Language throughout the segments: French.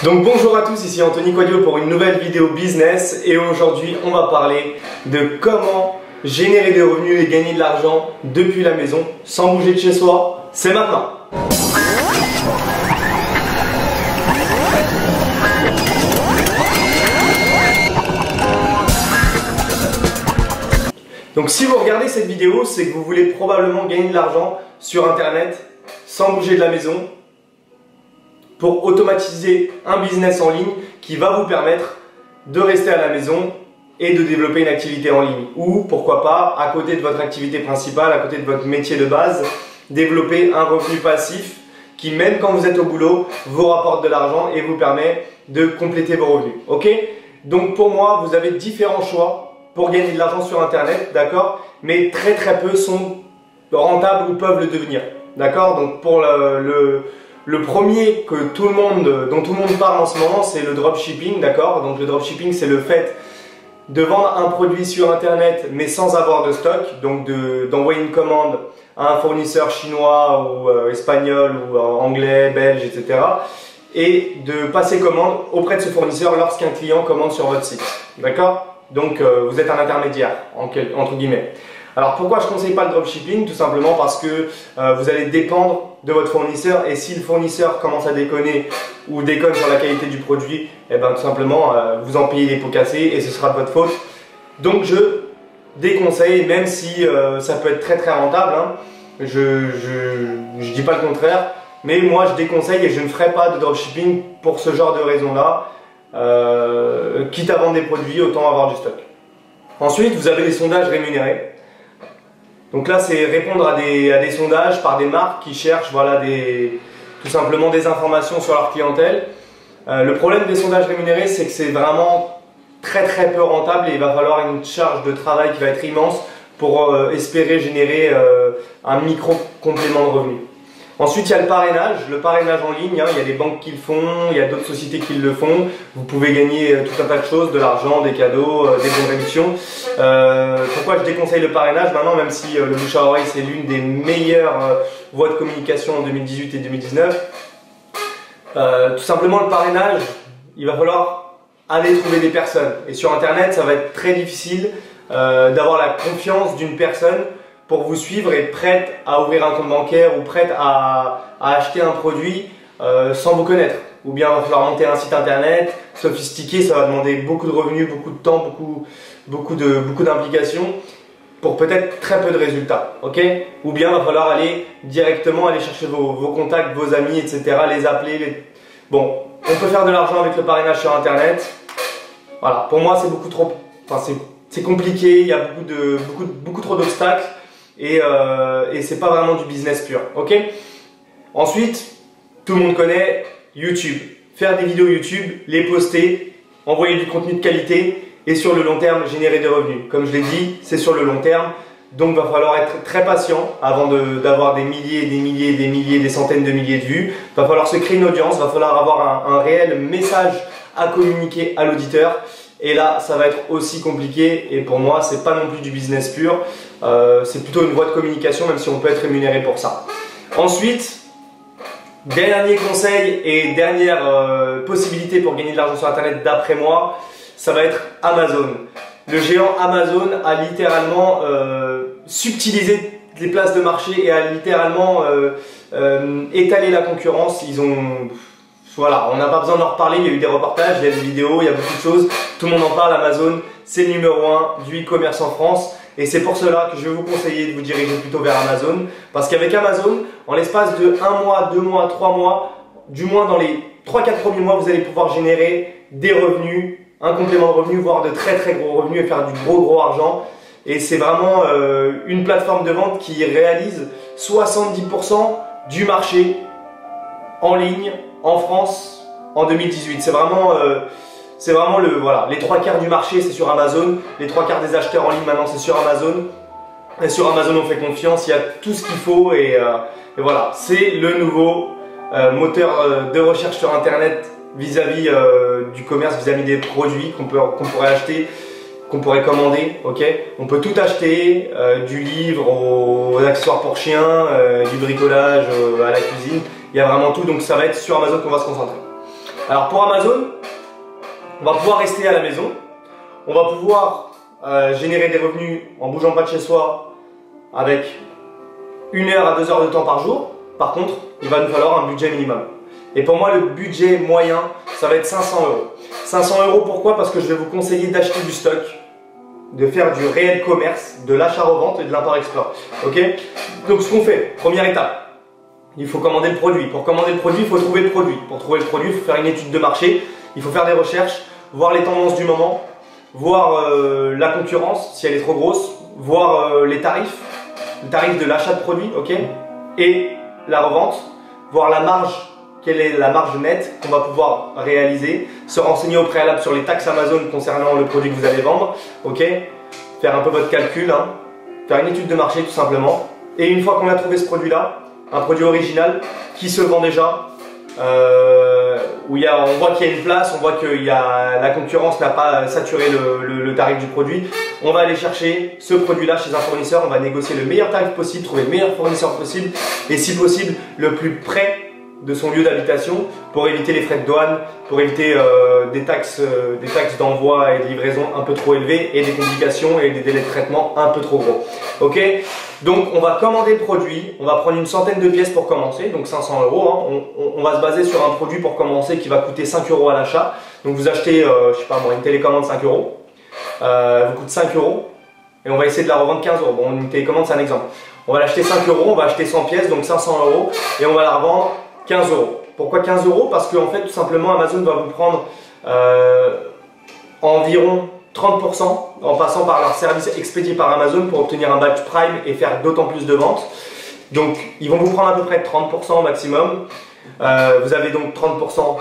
Donc bonjour à tous, ici Anthony Quadio pour une nouvelle vidéo business et aujourd'hui on va parler de comment générer des revenus et gagner de l'argent depuis la maison sans bouger de chez soi. C'est maintenant. Donc si vous regardez cette vidéo, c'est que vous voulez probablement gagner de l'argent sur internet sans bouger de la maison pour automatiser un business en ligne qui va vous permettre de rester à la maison et de développer une activité en ligne. Ou pourquoi pas, à côté de votre activité principale, à côté de votre métier de base, développer un revenu passif qui, même quand vous êtes au boulot, vous rapporte de l'argent et vous permet de compléter vos revenus. Ok? Donc pour moi, vous avez différents choix pour gagner de l'argent sur internet, d'accord? Mais très peu sont rentables ou peuvent le devenir. D'accord? Donc pour le premier dont tout le monde parle en ce moment, c'est le dropshipping, d'accord? Donc le dropshipping, c'est le fait de vendre un produit sur internet mais sans avoir de stock, donc d'envoyer une commande à un fournisseur chinois ou espagnol ou anglais, belge, etc. et de passer commande auprès de ce fournisseur lorsqu'un client commande sur votre site, d'accord? Donc vous êtes un intermédiaire, entre guillemets. Alors pourquoi je ne conseille pas le dropshipping? Tout simplement parce que vous allez dépendre de votre fournisseur et si le fournisseur commence à déconner ou déconne sur la qualité du produit, et ben tout simplement vous en payez les pots cassés et ce sera de votre faute. Donc je déconseille, même si ça peut être très rentable, hein, je dis pas le contraire, mais moi je déconseille et je ne ferai pas de dropshipping pour ce genre de raison-là. Quitte à vendre des produits, autant avoir du stock. Ensuite, vous avez les sondages rémunérés. Donc là, c'est répondre à des sondages par des marques qui cherchent tout simplement des informations sur leur clientèle. Le problème des sondages rémunérés, c'est que c'est vraiment très peu rentable et il va falloir une charge de travail qui va être immense pour espérer générer un micro complément de revenus. Ensuite, il y a le parrainage en ligne, hein, il y a des banques qui le font, il y a d'autres sociétés qui le font. Vous pouvez gagner tout un tas de choses, de l'argent, des cadeaux, des bons réductions. Pourquoi je déconseille le parrainage maintenant, même si le bouche à oreille c'est l'une des meilleures voies de communication en 2018 et 2019. Tout simplement le parrainage, il va falloir aller trouver des personnes. Et sur internet, ça va être très difficile d'avoir la confiance d'une personne pour vous suivre et prête à ouvrir un compte bancaire ou prête à acheter un produit sans vous connaître. Ou bien il va falloir monter un site internet sophistiqué, ça va demander beaucoup de revenus, beaucoup de temps, beaucoup d'implications pour peut-être très peu de résultats. Ok? Ou bien il va falloir aller directement aller chercher vos contacts, vos amis, etc. Les appeler. Bon, on peut faire de l'argent avec le parrainage sur internet. Voilà, pour moi c'est beaucoup trop. Enfin, c'est compliqué, il y a beaucoup trop d'obstacles. Et c'est pas vraiment du business pur, ok? Ensuite, tout le monde connaît YouTube. Faire des vidéos YouTube, les poster, envoyer du contenu de qualité et sur le long terme générer des revenus. Comme je l'ai dit, c'est sur le long terme, donc il va falloir être très patient avant d'avoir des milliers, des centaines de milliers de vues. Il va falloir se créer une audience, il va falloir avoir un réel message à communiquer à l'auditeur. Et là, ça va être aussi compliqué et pour moi, c'est pas non plus du business pur. C'est plutôt une voie de communication, même si on peut être rémunéré pour ça. Ensuite, dernier conseil et dernière possibilité pour gagner de l'argent sur internet d'après moi, ça va être Amazon. Le géant Amazon a littéralement subtilisé les places de marché et a littéralement étalé la concurrence. Voilà, on n'a pas besoin d'en reparler, il y a eu des reportages, il y a des vidéos, il y a beaucoup de choses. Tout le monde en parle, Amazon, c'est le numéro 1 du e-commerce en France. Et c'est pour cela que je vais vous conseiller de vous diriger plutôt vers Amazon. Parce qu'avec Amazon, en l'espace de 1 mois, 2 mois, 3 mois, du moins dans les 3-4 premiers mois, vous allez pouvoir générer des revenus, un complément de revenus, voire de très gros revenus et faire du gros argent. Et c'est vraiment une plateforme de vente qui réalise 70% du marché en ligne en France en 2018. C'est vraiment les 3/4 du marché, c'est sur Amazon. Les 3/4 des acheteurs en ligne maintenant, c'est sur Amazon. Et sur Amazon, on fait confiance, il y a tout ce qu'il faut et voilà, c'est le nouveau moteur de recherche sur internet vis-à-vis du commerce, vis-à-vis des produits qu'on pourrait acheter, qu'on pourrait commander. Ok, on peut tout acheter, du livre aux accessoires pour chiens, du bricolage à la cuisine. Il y a vraiment tout, donc ça va être sur Amazon qu'on va se concentrer. Alors pour Amazon, on va pouvoir rester à la maison, on va pouvoir générer des revenus en bougeant pas de chez soi avec 1 heure à 2 heures de temps par jour. Par contre, il va nous falloir un budget minimum. Et pour moi, le budget moyen, ça va être 500 euros. 500 euros, pourquoi? Parce que je vais vous conseiller d'acheter du stock, de faire du réel commerce, de l'achat-revente et de l'import-export. Ok? Donc ce qu'on fait, première étape, il faut commander le produit. Pour commander le produit, il faut trouver le produit. Pour trouver le produit, il faut faire une étude de marché, il faut faire des recherches, voir les tendances du moment, voir la concurrence, si elle est trop grosse, voir les tarifs, le tarif de l'achat de produit, ok? Et la revente, voir la marge, quelle est la marge nette qu'on va pouvoir réaliser, se renseigner au préalable sur les taxes Amazon concernant le produit que vous allez vendre, ok? Faire un peu votre calcul, hein, faire une étude de marché tout simplement. Et une fois qu'on a trouvé ce produit-là, un produit original qui se vend déjà, où on voit qu'il y a une place, on voit que la concurrence n'a pas saturé le tarif du produit, on va aller chercher ce produit-là chez un fournisseur, on va négocier le meilleur tarif possible, trouver le meilleur fournisseur possible et si possible le plus près de son lieu d'habitation pour éviter les frais de douane, pour éviter des taxes d'envoi et de livraison un peu trop élevées et des complications et des délais de traitement un peu trop gros. Ok? Donc on va commander le produit, on va prendre une centaine de pièces pour commencer, donc 500 euros. Hein. On va se baser sur un produit pour commencer qui va coûter 5 euros à l'achat. Donc vous achetez, je sais pas moi, une télécommande 5 euros, vous coûte 5 euros et on va essayer de la revendre 15 euros. Bon, une télécommande c'est un exemple. On va l'acheter 5 euros, on va acheter 100 pièces, donc 500 euros et on va la revendre 15 euros. Pourquoi 15 euros? Parce qu'en fait, tout simplement, Amazon va vous prendre environ 30% en passant par leur service expédié par Amazon pour obtenir un badge Prime et faire d'autant plus de ventes. Donc, ils vont vous prendre à peu près 30% au maximum. Vous avez donc 30%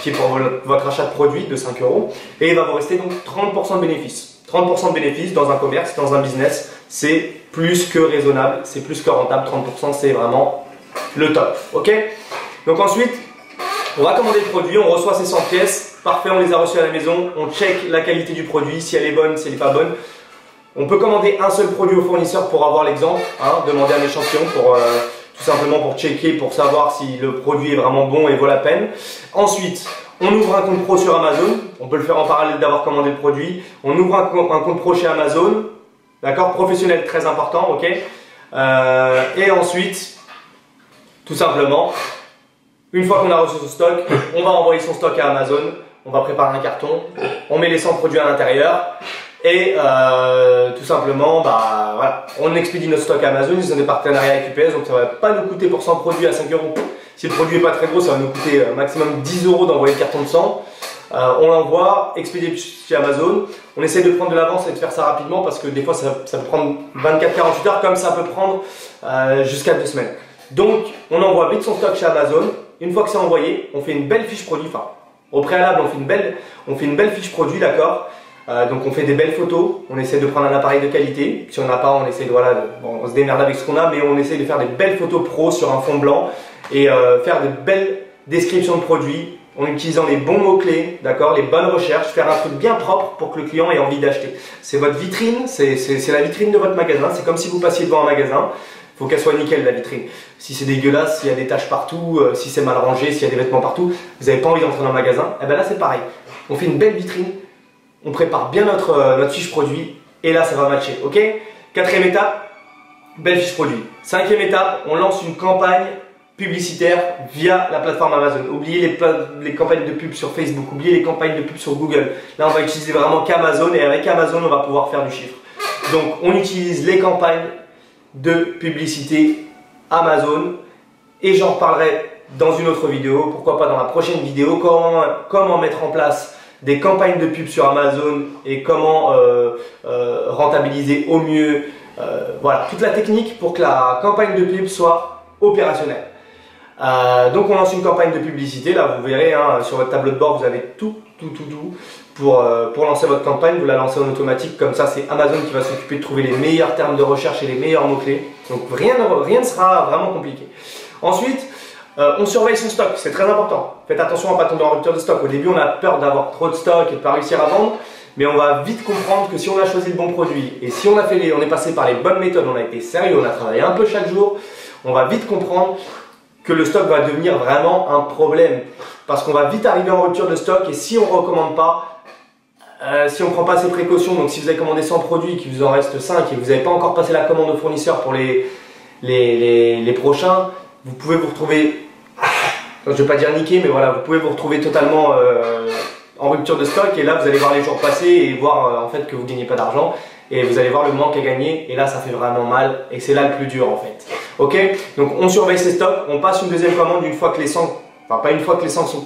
qui est pour votre achat de produit de 5 euros. Et il va vous rester donc 30% de bénéfices. 30% de bénéfices dans un commerce, dans un business, c'est plus que raisonnable, c'est plus que rentable. 30% c'est vraiment le top. Ok? Donc ensuite, on va commander le produit, on reçoit ces 100 pièces, parfait, on les a reçues à la maison, on check la qualité du produit, si elle est bonne, si elle n'est pas bonne. On peut commander un seul produit au fournisseur pour avoir l'exemple, hein, demander un échantillon pour tout simplement pour checker, pour savoir si le produit est vraiment bon et vaut la peine. Ensuite, on ouvre un compte pro sur Amazon, on peut le faire en parallèle d'avoir commandé le produit. On ouvre un compte pro chez Amazon, d'accord, professionnel très important, ok. Et ensuite, tout simplement, une fois qu'on a reçu son stock, on va envoyer son stock à Amazon, on va préparer un carton, on met les 100 produits à l'intérieur et tout simplement, bah, voilà, on expédie notre stock à Amazon, ils ont des partenariats avec UPS, donc ça ne va pas nous coûter pour 100 produits à 5 euros. Si le produit n'est pas très gros, ça va nous coûter maximum 10 euros d'envoyer le carton de 100. On l'envoie, expédié chez Amazon, on essaie de prendre de l'avance et de faire ça rapidement parce que des fois ça peut prendre 24-48 heures comme ça peut prendre jusqu'à 2 semaines. Donc on envoie vite son stock chez Amazon. Une fois que c'est envoyé, on fait une belle fiche produit. Enfin, au préalable, on fait une belle fiche produit, d'accord. Donc on fait des belles photos, on essaie de prendre un appareil de qualité. Si on n'a pas, on essaie de, voilà, on se démerde avec ce qu'on a, mais on essaie de faire des belles photos pro sur un fond blanc et faire de belles descriptions de produits en utilisant les bons mots-clés, d'accord, les bonnes recherches, faire un truc bien propre pour que le client ait envie d'acheter. C'est votre vitrine, c'est la vitrine de votre magasin, c'est comme si vous passiez devant un magasin. Il faut qu'elle soit nickel la vitrine. Si c'est dégueulasse, s'il y a des taches partout, si c'est mal rangé, s'il y a des vêtements partout, vous n'avez pas envie d'entrer dans le magasin, et bien là c'est pareil. On fait une belle vitrine, on prépare bien notre fiche produit et là ça va matcher, ok? 4e étape, belle fiche produit. 5e étape, on lance une campagne publicitaire via la plateforme Amazon. Oubliez les campagnes de pub sur Facebook, oubliez les campagnes de pub sur Google. Là on va utiliser vraiment qu'Amazon et avec Amazon on va pouvoir faire du chiffre. Donc on utilise les campagnes de publicité Amazon et j'en reparlerai dans une autre vidéo, pourquoi pas dans la prochaine vidéo, comment mettre en place des campagnes de pub sur Amazon et comment rentabiliser au mieux, voilà, toute la technique pour que la campagne de pub soit opérationnelle. Donc on lance une campagne de publicité, là vous verrez hein, sur votre tableau de bord vous avez tout pour lancer votre campagne, vous la lancez en automatique, comme ça c'est Amazon qui va s'occuper de trouver les meilleurs termes de recherche et les meilleurs mots-clés. Donc rien ne sera vraiment compliqué. Ensuite, on surveille son stock, c'est très important. Faites attention à ne pas tomber en rupture de stock. Au début on a peur d'avoir trop de stock et de ne pas réussir à vendre, mais on va vite comprendre que si on a choisi le bon produit et si on est passé par les bonnes méthodes, on a été sérieux, on a travaillé un peu chaque jour, on va vite comprendre que le stock va devenir vraiment un problème. parce qu'on va vite arriver en rupture de stock et si on ne recommande pas, si on ne prend pas ces précautions, donc si vous avez commandé 100 produits, qu'il vous en reste 5 et que vous n'avez pas encore passé la commande au fournisseur pour les prochains, vous pouvez vous retrouver, je ne vais pas dire niqué, mais voilà, vous pouvez vous retrouver totalement en rupture de stock et là vous allez voir les jours passer et voir en fait que vous ne gagnez pas d'argent et vous allez voir le manque à gagner et là ça fait vraiment mal et c'est là le plus dur en fait. Ok, donc on surveille ses stocks, on passe une deuxième commande une fois que les 100, enfin pas une fois que les 100 sont,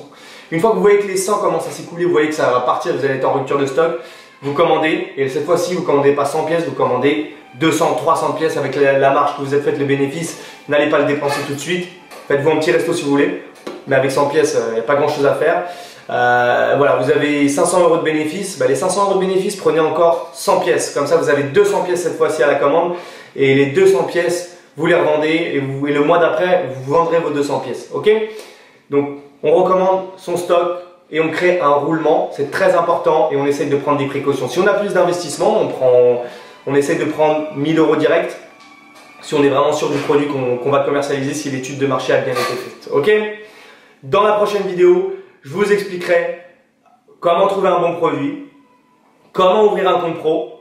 une fois que vous voyez que les 100 commencent à s'écouler, vous voyez que ça va partir, vous allez être en rupture de stock, vous commandez et cette fois-ci vous ne commandez pas 100 pièces, vous commandez 200, 300 pièces avec la marge que vous êtes faite, le bénéfice, n'allez pas le dépenser tout de suite, faites-vous un petit resto si vous voulez, mais avec 100 pièces il n'y a pas grand chose à faire. Voilà, vous avez 500 € de bénéfice, les 500 € de bénéfice, prenez encore 100 pièces, comme ça vous avez 200 pièces cette fois-ci à la commande et les 200 pièces vous les revendez et le mois d'après vous vendrez vos 200 pièces, ok? Donc on recommande son stock et on crée un roulement, c'est très important et on essaye de prendre des précautions. Si on a plus d'investissement, on essaye de prendre 1000 € direct si on est vraiment sûr du produit qu'on va commercialiser, si l'étude de marché a bien été faite, ok? Dans la prochaine vidéo, je vous expliquerai comment trouver un bon produit, comment ouvrir un compte pro,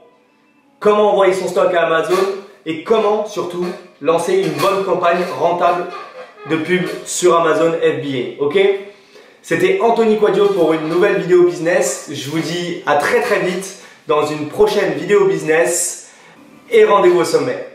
comment envoyer son stock à Amazon et comment surtout lancer une bonne campagne rentable de pub sur Amazon FBA. Ok? C'était Anthony Quadio pour une nouvelle vidéo business. Je vous dis à très vite dans une prochaine vidéo business et rendez-vous au sommet.